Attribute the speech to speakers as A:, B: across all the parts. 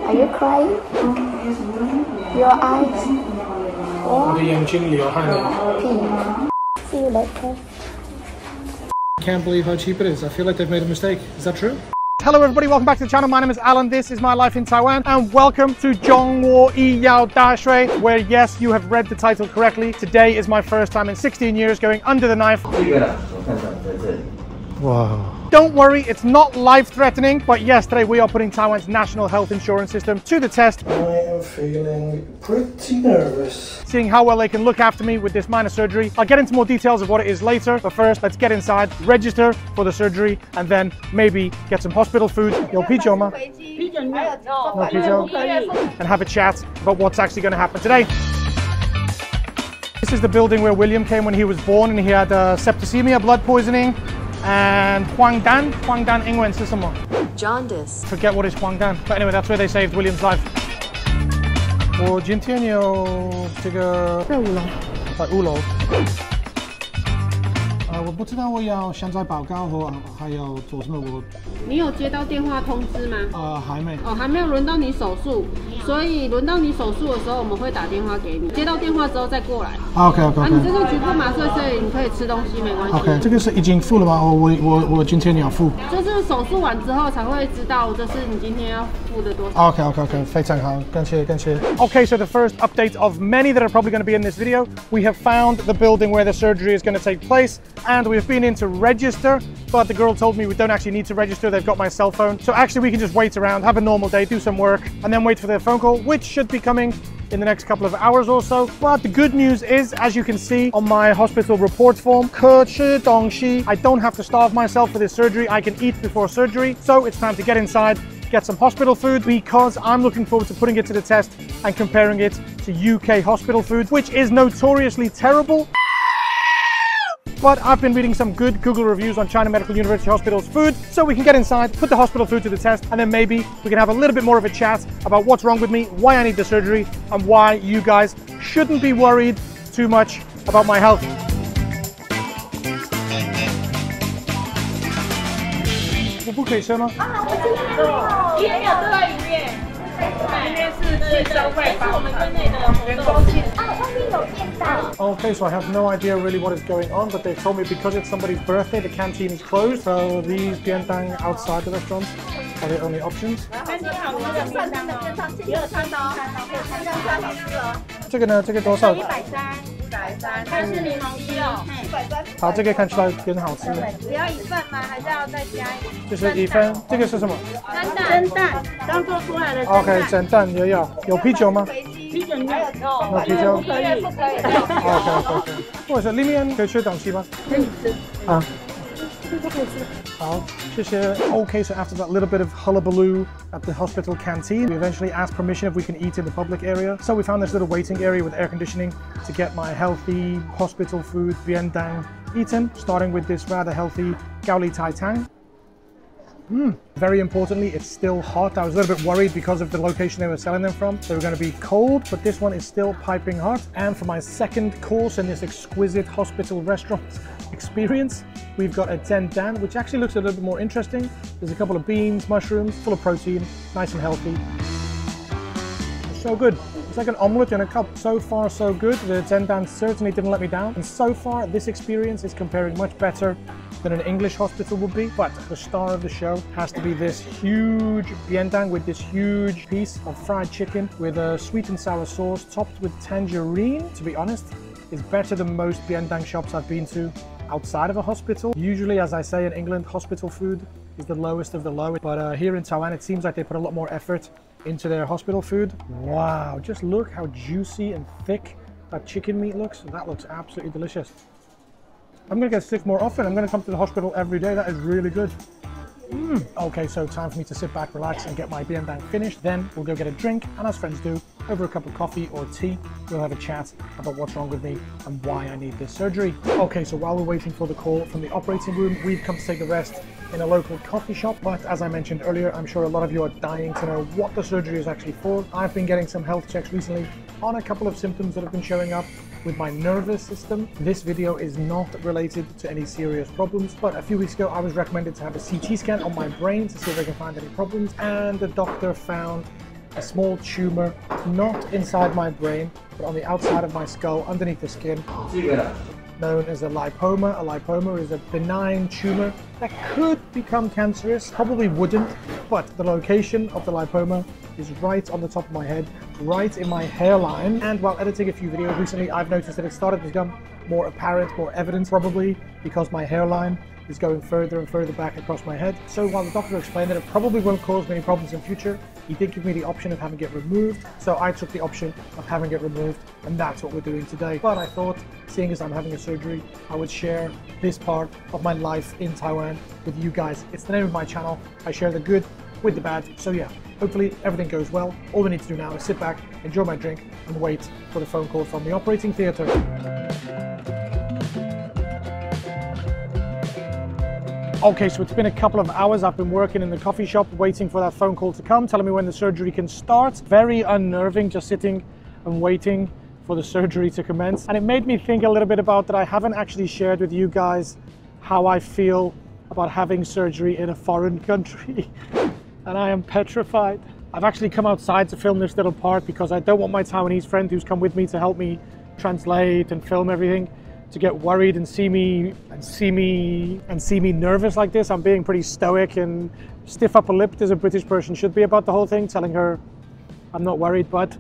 A: Are you crying? Your eyes?
B: 我的眼睛流汗了。
A: 屁吗 See you later.
B: Can't believe how cheap it is. I feel like they've made a mistake. Is that true? Hello everybody, welcome back to the channel. My name is Alan, this is my life in Taiwan, and welcome to Zhongguo Yiyao Dashui, where yes, you have read the title correctly. Today is my first time in 16 years going under the knife. Wow. Don't worry, it's not life-threatening, but yes, today we are putting Taiwan's national health insurance system to the test. I am feeling pretty nervous. Seeing how well they can look after me with this minor surgery. I'll get into more details of what it is later, but first, let's get inside, register for the surgery, and then maybe get some hospital food. Yo, pijo ma? No pijo? And have a chat about what's actually going to happen today. This is the building where William came when he was born, and he had septicemia, blood poisoning, and Huangdan 英文是什么?
C: Jaundice.
B: Forget what is Huangdan. But anyway, that's where they saved William's life. 我今天有这个在5楼，在5楼。我不知道我要现在报告或还要做什么。
D: 你有接到电话通知吗？
B: 还没。
D: 哦，还没有轮到你手术，所以轮到你手术的时候，我们会打电话给你。接到电话之后再过来。
B: OK。
D: 你这个局部麻醉，所以你可以吃东西，没关系。
B: OK， 这个是已经付了吗？我今天要付。
D: 就是手术完之后才会知道，就是你今天要付的多少。
B: OK， 非常好，感谢。Okay, so the first update of many that are probably going to be in this video, we have found the building where the surgery is going to take place, and we've been in to register, but the girl told me we don't actually need to register. They've got my cell phone, so actually we can just wait around, have a normal day, do some work, and then wait for their phone call, which should be coming in the next couple of hours or so. But the good news is, as you can see on my hospital report form, 可吃东西, I don't have to starve myself for this surgery. I can eat before surgery, so it's time to get inside, get some hospital food, because I'm looking forward to putting it to the test and comparing it to UK hospital food, which is notoriously terrible. But I've been reading some good Google reviews on China Medical University Hospital's food, so we can get inside, put the hospital food to the test, and then maybe we can have a little bit more of a chat about what's wrong with me, why I need the surgery, and why you guys shouldn't be worried too much about my health. 我不可以吃吗？
E: 我今天有坐在里面。里面是去消费吧，我们店内的员工进。外面有便当。
B: Okay, so I have no idea really what is going on, but they've told me because it's somebody's birthday, the canteen is closed. So these bientang outside the restaurant are the only options. 这个呢？这个多少？130，
E: 但是柠檬鸡哦，130。好，
B: 这个看起来很好吃。
E: 只要1份吗？还是要再加一？
B: 就是1份。这个是什么？
E: 蒸蛋，刚做出来的。
B: OK， 蒸蛋也有。有啤酒吗？
E: 啤酒没有。
B: 有啤酒？
E: 可以。
B: OK。或者是里面可以吃东西吗？
E: 可以吃。
B: 啊。Okay, so after that little bit of hullabaloo at the hospital canteen, we eventually asked permission if we can eat in the public area. So we found this little waiting area with air conditioning to get my healthy hospital food bientang eaten, starting with this rather healthy gaoli tai tang. Very importantly, it's still hot. I was a little bit worried because of the location they were selling them from. They were going to be cold, but this one is still piping hot. And for my second course in this exquisite hospital restaurant experience, we've got a zhendan, which actually looks a little bit more interesting. There's a couple of beans, mushrooms, full of protein, nice and healthy. So good. It's like an omelette in a cup. So far, so good. The zhendan certainly didn't let me down. And so far, this experience is comparing much better than an English hospital would be. But the star of the show has to be this huge bientang with this huge piece of fried chicken with a sweet and sour sauce topped with tangerine. To be honest, is better than most bientang shops I've been to outside of a hospital. Usually, as I say in England, hospital food is the lowest of the low. But here in Taiwan, it seems like they put a lot more effort into their hospital food. Wow, just look how juicy and thick that chicken meat looks. That looks absolutely delicious. I'm gonna get sick more often. I'm gonna come to the hospital every day. That is really good. Okay, so time for me to sit back, relax, and get my bientang finished. Then we'll go get a drink, and as friends do, over a cup of coffee or tea, we'll have a chat about what's wrong with me and why I need this surgery. Okay, so while we're waiting for the call from the operating room, we've come to take a rest in a local coffee shop. But as I mentioned earlier, I'm sure a lot of you are dying to know what the surgery is actually for. I've been getting some health checks recently on a couple of symptoms that have been showing up with my nervous system. This video is not related to any serious problems, but a few weeks ago I was recommended to have a CT scan on my brain to see if I can find any problems, and the doctor found a small tumor, not inside my brain, but on the outside of my skull, underneath the skin, known as a lipoma. A lipoma is a benign tumor that could become cancerous, probably wouldn't, but the location of the lipoma is right on the top of my head, right in my hairline. And while editing a few videos recently, I've noticed that it started to become more apparent, more evident, probably because my hairline is going further and further back across my head. So while the doctor explained that it probably won't cause many problems in future, he did give me the option of having it removed. So I took the option of having it removed, and that's what we're doing today. But I thought, seeing as I'm having a surgery, I would share this part of my life in Taiwan with you guys. It's the name of my channel. I share the good with the bad. So yeah, hopefully everything goes well. All we need to do now is sit back, enjoy my drink, and wait for the phone call from the operating theatre. Okay, so it's been a couple of hours. I've been working in the coffee shop, waiting for that phone call to come, telling me when the surgery can start. Very unnerving, just sitting and waiting for the surgery to commence. And it made me think a little bit about that I haven't actually shared with you guys how I feel about having surgery in a foreign country. And I am petrified. I've actually come outside to film this little part because I don't want my Taiwanese friend who's come with me to help me translate and film everything to get worried and see me nervous like this. I'm being pretty stoic and stiff upper lipped as a British person should be about the whole thing, telling her I'm not worried, but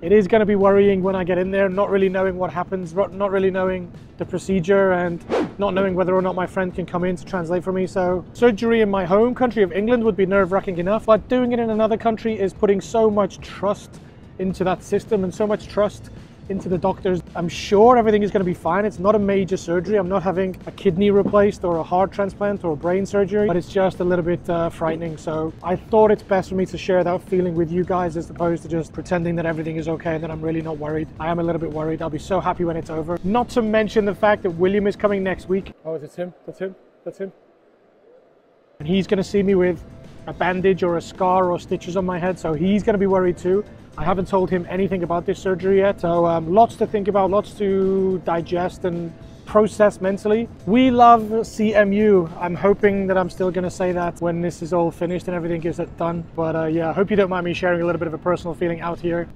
B: it is going to be worrying when I get in there, not really knowing what happens, not really knowing the procedure, and not knowing whether or not my friend can come in to translate for me. So surgery in my home country of England would be nerve-wracking enough, but doing it in another country is putting so much trust into that system and so much trust into the doctors. I'm sure everything is going to be fine. It's not a major surgery. I'm not having a kidney replaced or a heart transplant or a brain surgery, but it's just a little bit frightening. So I thought it's best for me to share that feeling with you guys as opposed to just pretending that everything is okay and that I'm really not worried. I am a little bit worried. I'll be so happy when it's over. Not to mention the fact that William is coming next week. Oh, that's him. That's him. That's him. And he's going to see me with a bandage or a scar or stitches on my head. So he's going to be worried too. I haven't told him anything about this surgery yet, so lots to think about, lots to digest and process mentally. We love CMU. I'm hoping that I'm still going to say that when this is all finished and everything is done. But yeah, I hope you don't mind me sharing a little bit of a personal feeling out here.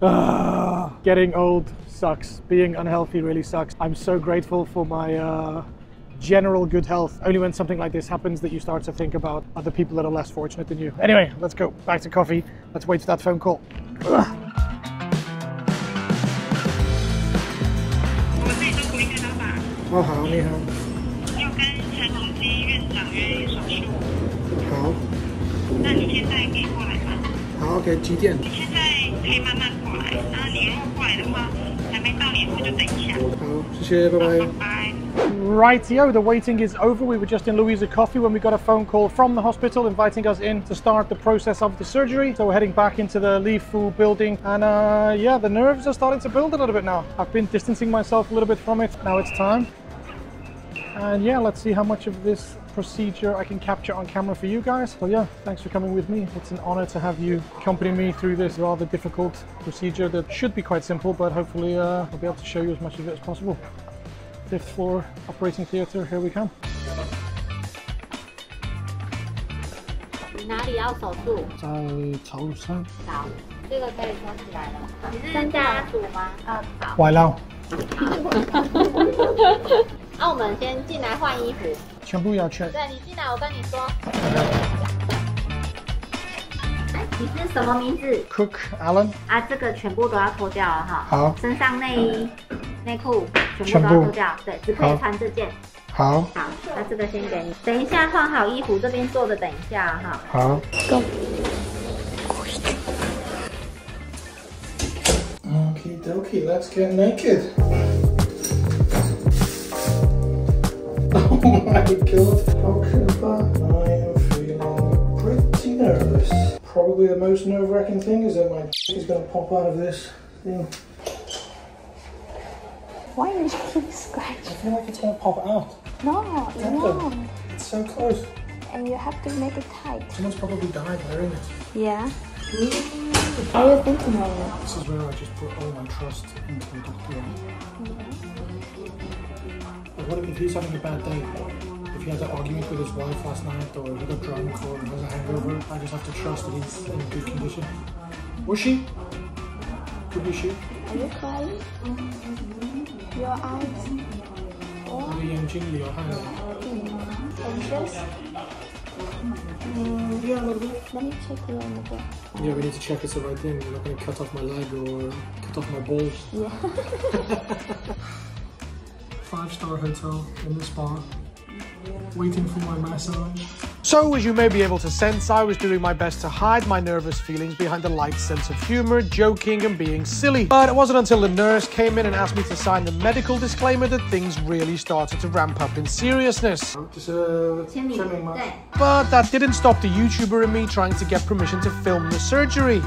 B: Getting old sucks. Being unhealthy really sucks. I'm so grateful for my general good health. Only when something like this happens that you start to think about other people that are less fortunate than you. Anyway, let's go back to coffee. Let's wait for that phone call. 哦，好，你好。
E: 要跟陈荣基院长约手术。
B: 好。
E: 那你现在可以过来吗？
B: 好 ，OK， 几点？
E: 你现在可以慢慢过来，然后你如果过来的话，还没到你就等一下。
B: 好，谢谢，拜拜。
E: 拜拜。
B: Rightio, the waiting is over. We were just in Louisa Coffee when we got a phone call from the hospital inviting us in to start the process of the surgery. So we're heading back into the Li Fu building, and yeah, the nerves are starting to build a little bit now. I've been distancing myself a little bit from it. Now it's time. And yeah, let's see how much of this procedure I can capture on camera for you guys. So yeah, thanks for coming with me. It's an honor to have you accompany me through this rather difficult procedure that should be quite simple, but hopefully I'll be able to show you as much of it as possible. 5th floor operating theatre, here we come.
C: 你哪里要手术？
B: 在潮汕。
C: 好，这个可以收起来了。你是家属吗？好。
B: 外劳。
C: 那我们先进来换衣服。
B: 全部要check。
C: 对，你进来，我跟你说。你是什么名字
B: ？Cook Alan。
C: 啊，这个全部都要脱掉了哈。
B: 好。
C: 身上内衣、内裤全部都要脱掉，对，只可以穿这件。好。好，那这个先给你。等一下换好衣服，这边坐着等一下哈。
B: 好。Go。Okie dokie, let's get naked. Oh my god, how could I am feeling pretty nervous. Probably the most nerve-wracking thing is that my is going to pop out of this thing.
A: Why are you getting scratched?
B: I feel like it's going to pop out.
A: No, it won't.
B: It's so close.
A: And you have to make it tight.
B: Someone's probably died wearing it.
A: Yeah. What are you thinking of it?
B: This is where I just put all my trust into the doctor. But what if he's having a bad day? If he had an argument with his wife last night, or he got drunk, or has a hangover, I just have to trust that he's in good condition. Was she? Could be she.
A: Are you crying? Your eyes? Or
B: 你眼睛流汗了。
A: anxious?
B: Yeah, a little bit.
A: Let me check you on the back.
B: Yeah, we need to check it's the right thing. We're not going to cut off my leg or cut off my balls.
A: Yeah.
B: 5-star hotel in the spa. Waiting for my massage. So, as you may be able to sense, I was doing my best to hide my nervous feelings behind a light sense of humor, joking and being silly. But it wasn't until the nurse came in and asked me to sign the medical disclaimer that things really started to ramp up in seriousness. But that didn't stop the YouTuber in me trying to get permission to film the surgery.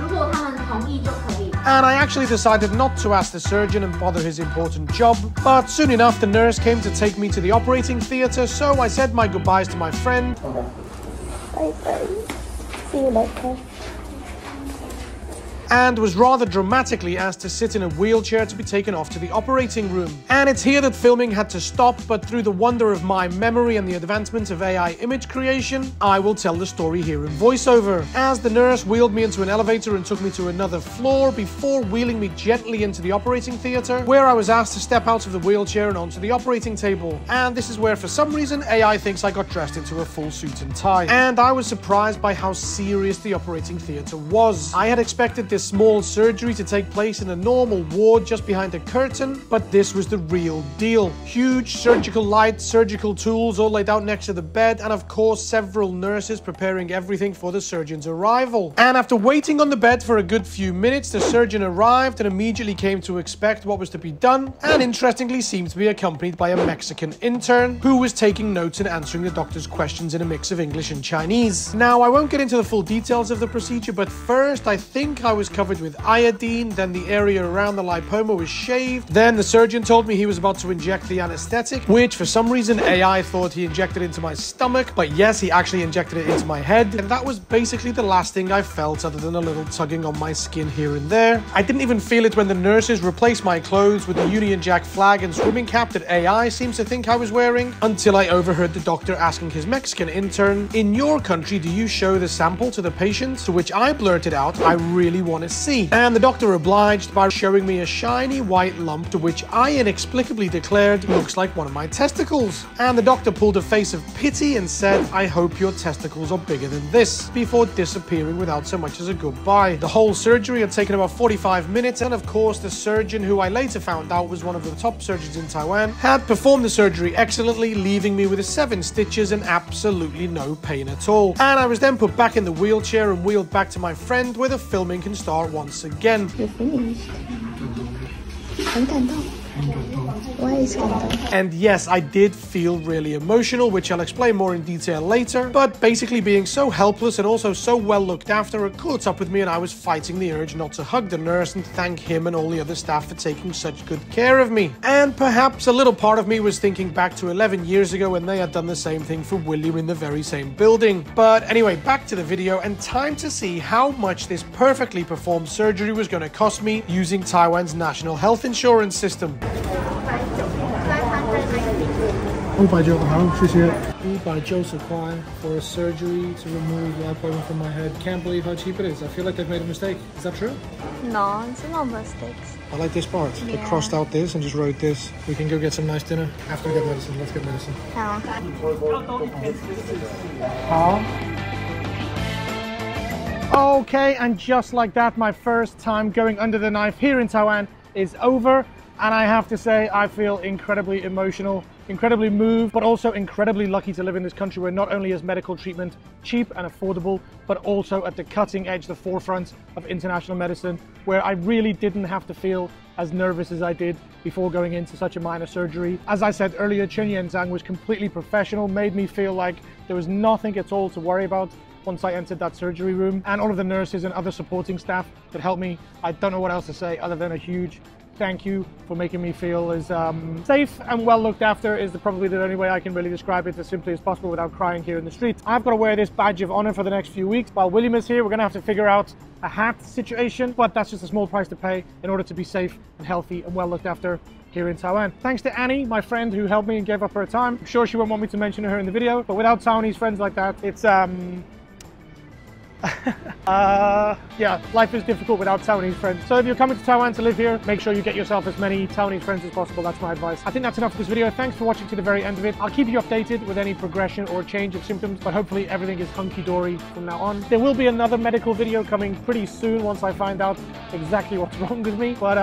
C: 如果他们同意就可以。
B: And I actually decided not to ask the surgeon and bother his important job. But soon enough, the nurse came to take me to the operating theatre, so I said my goodbyes to my friend.
A: Bye bye. See you later.
B: And was rather dramatically asked to sit in a wheelchair to be taken off to the operating room. And it's here that filming had to stop, but through the wonder of my memory and the advancement of AI image creation, I will tell the story here in voiceover. As the nurse wheeled me into an elevator and took me to another floor before wheeling me gently into the operating theatre, where I was asked to step out of the wheelchair and onto the operating table. And this is where, for some reason, AI thinks I got dressed into a full suit and tie. And I was surprised by how serious the operating theatre was. I had expected this small surgery to take place in a normal ward just behind a curtain, but this was the real deal. Huge surgical lights, surgical tools all laid out next to the bed, and of course several nurses preparing everything for the surgeon's arrival. And after waiting on the bed for a good few minutes, the surgeon arrived and immediately came to expect what was to be done, and interestingly seemed to be accompanied by a Mexican intern who was taking notes and answering the doctor's questions in a mix of English and Chinese. Now, I won't get into the full details of the procedure, but first I think I was covered with iodine, then the area around the lipoma was shaved, then the surgeon told me he was about to inject the anesthetic, which for some reason AI thought he injected into my stomach, but yes, he actually injected it into my head, and that was basically the last thing I felt other than a little tugging on my skin here and there. I didn't even feel it when the nurses replaced my clothes with the Union Jack flag and swimming cap that AI seems to think I was wearing, until I overheard the doctor asking his Mexican intern, "In your country, do you show the sample to the patient?" To which I blurted out, "I really want to see." And the doctor obliged by showing me a shiny white lump, to which I inexplicably declared looks like one of my testicles. And the doctor pulled a face of pity and said, "I hope your testicles are bigger than this," before disappearing without so much as a goodbye. The whole surgery had taken about 45 minutes, and of course the surgeon, who I later found out was one of the top surgeons in Taiwan, had performed the surgery excellently, leaving me with 7 stitches and absolutely no pain at all. And I was then put back in the wheelchair and wheeled back to my friend, where the filming can start once again.
A: You finished. 很感动. Why is it?
B: And yes, I did feel really emotional, which I'll explain more in detail later, but basically being so helpless and also so well looked after, it caught up with me and I was fighting the urge not to hug the nurse and thank him and all the other staff for taking such good care of me. And perhaps a little part of me was thinking back to 11 years ago when they had done the same thing for William in the very same building. But anyway, back to the video, and time to see how much this perfectly performed surgery was going to cost me using Taiwan's national health insurance system. 590好，谢谢。590块 for a surgery to remove lipoma from my head. Can't believe how cheap it is. I feel like I've made a mistake. Is that true?
A: No, it's not mistakes.
B: I like this part. They crossed out this and just wrote this. We can go get some nice dinner after we get medicine. Let's get medicine. 好。Okay, and just like that, my first time going under the knife here in Taiwan is over. And I have to say, I feel incredibly emotional, incredibly moved, but also incredibly lucky to live in this country where not only is medical treatment cheap and affordable, but also at the cutting edge, the forefront of international medicine, where I really didn't have to feel as nervous as I did before going into such a minor surgery. As I said earlier, Chen Yanzhang was completely professional, made me feel like there was nothing at all to worry about once I entered that surgery room, and all of the nurses and other supporting staff that helped me. I don't know what else to say other than a huge thank you for making me feel as safe and well looked after is probably the only way I can really describe it as simply as possible without crying here in the street. I've got to wear this badge of honor for the next few weeks. While William is here, we're going to have to figure out a hat situation, but that's just a small price to pay in order to be safe and healthy and well looked after here in Taiwan. Thanks to Annie, my friend who helped me and gave up her time. I'm sure she won't want me to mention her in the video, but without Taiwanese friends like that, it's yeah, life is difficult without Taiwanese friends. So if you're coming to Taiwan to live here, make sure you get yourself as many Taiwanese friends as possible. That's my advice. I think that's enough for this video. Thanks for watching to the very end of it. I'll keep you updated with any progression or change of symptoms, but hopefully everything is hunky-dory from now on. There will be another medical video coming pretty soon once I find out exactly what's wrong with me. But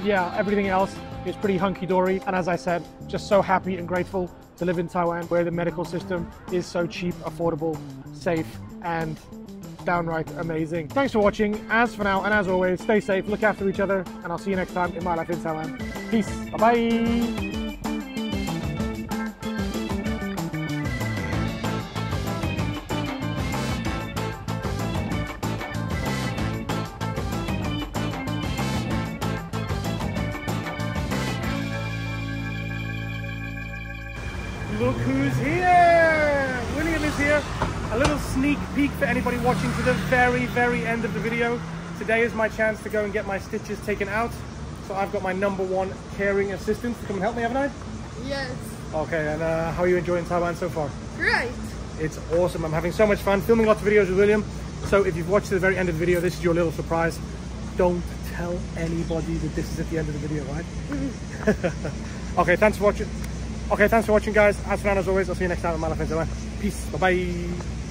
B: yeah, everything else is pretty hunky-dory. And as I said, just so happy and grateful to live in Taiwan, where the medical system is so cheap, affordable, safe, and downright amazing. Thanks for watching. As for now, and as always, stay safe, look after each other, and I'll see you next time in my life in Taiwan. Peace. Bye-bye. Look who's here! William is here. A little sneak peek for anybody watching to the very, very end of the video. Today is my chance to go and get my stitches taken out. So I've got my #1 caring assistant to come and help me, haven't I?
A: Yes.
B: Okay, and how are you enjoying Taiwan so far?
A: Great.
B: It's awesome. I'm having so much fun filming lots of videos with William. So if you've watched to the very end of the video, this is your little surprise. Don't tell anybody that this is at the end of the video, right? Okay, thanks for watching. Okay, thanks for watching, guys. As for now, as always, I'll see you next time in my life in Taiwan. Peace. Bye-bye.